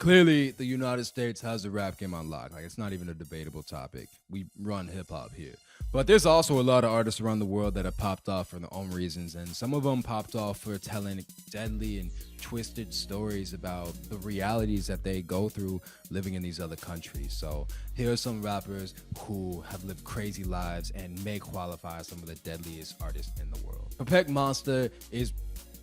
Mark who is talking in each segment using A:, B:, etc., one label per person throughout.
A: Clearly, the United States has the rap game on lock. Like, it's not even a debatable topic. We run hip hop here. But there's also a lot of artists around the world that have popped off for their own reasons, and some of them popped off for telling deadly and twisted stories about the realities that they go through living in these other countries. So here are some rappers who have lived crazy lives and may qualify as some of the deadliest artists in the world. Popek Monster is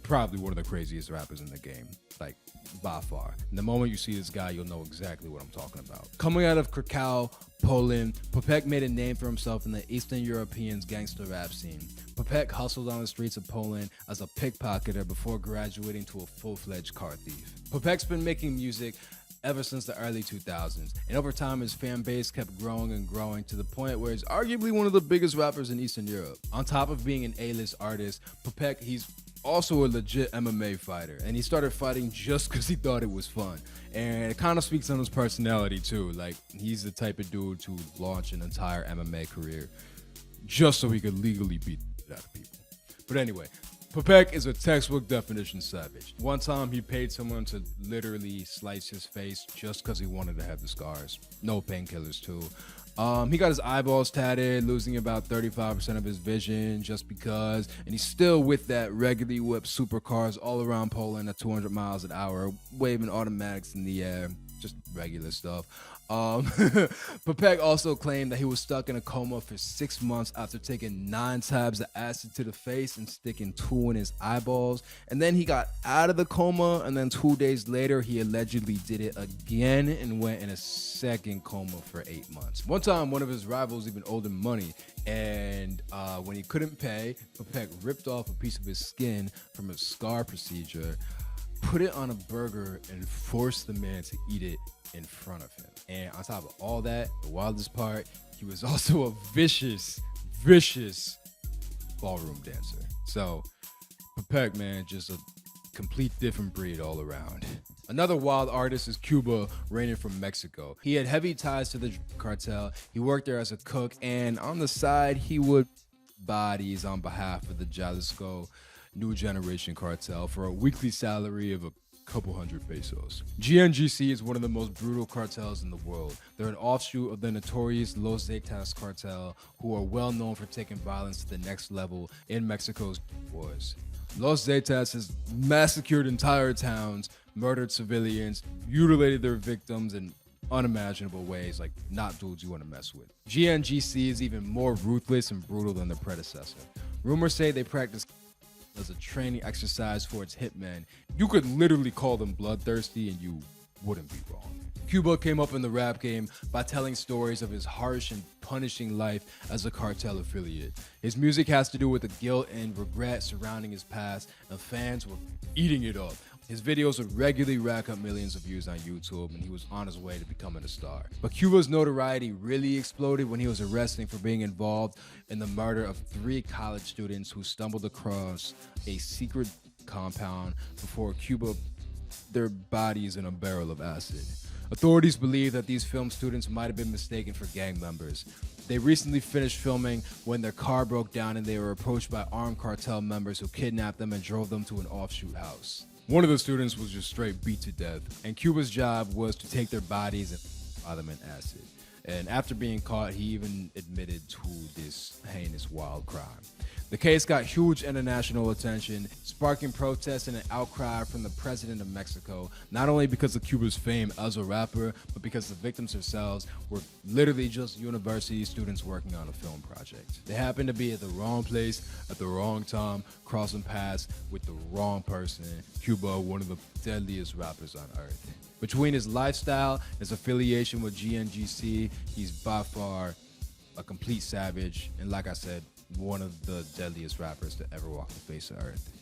A: probably one of the craziest rappers in the game, like by far. And the moment you see this guy, you'll know exactly what I'm talking about. Coming out of Krakow, Poland, Popek made a name for himself in the Eastern European gangster rap scene. Popek hustled on the streets of Poland as a pickpocketer before graduating to a full-fledged car thief. Popek's been making music ever since the early 2000s, and over time his fan base kept growing and growing to the point where he's arguably one of the biggest rappers in Eastern Europe. On top of being an A-list artist, Popek, he's also a legit MMA fighter, and he started fighting just because he thought it was fun. And it kind of speaks on his personality too. Like, he's the type of dude to launch an entire MMA career just so he could legally beat the out of people. But anyway, Popek is a textbook definition savage. One time he paid someone to literally slice his face just because he wanted to have the scars. No painkillers too. He got his eyeballs tatted, losing about 35% of his vision just because, and he's still with that regularly whipped supercars all around Poland at 200 miles an hour, waving automatics in the air, just regular stuff. Popek also claimed that he was stuck in a coma for 6 months after taking 9 tabs of acid to the face and sticking 2 in his eyeballs. And then he got out of the coma, and then 2 days later, he allegedly did it again and went in a second coma for 8 months. One time, one of his rivals even owed him money, and when he couldn't pay, Popek ripped off a piece of his skin from his scar procedure, put it on a burger, and forced the man to eat it in front of him. And on top of all that, the wildest part, he was also a vicious ballroom dancer. So Popek, man, just a complete different breed all around. Another wild artist is Cuba, reigning from Mexico. He had heavy ties to the cartel. He worked there as a cook, and on the side, he would bodies on behalf of the Jalisco New Generation cartel for a weekly salary of a couple hundred pesos. GNGC is one of the most brutal cartels in the world. They're an offshoot of the notorious Los Zetas cartel, who are well known for taking violence to the next level in Mexico's wars. Los Zetas has massacred entire towns, murdered civilians, mutilated their victims in unimaginable ways, like not dudes you want to mess with. GNGC is even more ruthless and brutal than their predecessor. Rumors say they practice as a training exercise for its hitmen. You could literally call them bloodthirsty and you wouldn't be wrong. Cuba came up in the rap game by telling stories of his harsh and punishing life as a cartel affiliate. His music has to do with the guilt and regret surrounding his past, and fans were eating it up. His videos would regularly rack up millions of views on YouTube, and he was on his way to becoming a star. But Cuba's notoriety really exploded when he was arrested for being involved in the murder of 3 college students who stumbled across a secret compound before Cuba their bodies in a barrel of acid. Authorities believe that these film students might have been mistaken for gang members. They recently finished filming when their car broke down and they were approached by armed cartel members who kidnapped them and drove them to an offshoot house. One of the students was just straight beat to death, and Cuba's job was to take their bodies and fry them in acid. And after being caught, he even admitted to this heinous wild crime. The case got huge international attention, sparking protests and an outcry from the president of Mexico, not only because of Cuba's fame as a rapper, but because the victims themselves were literally just university students working on a film project. They happened to be at the wrong place at the wrong time, crossing paths with the wrong person. Cuba, one of the deadliest rappers on earth. Between his lifestyle and his affiliation with GNGC, he's by far a complete savage, and like I said, one of the deadliest rappers to ever walk the face of earth.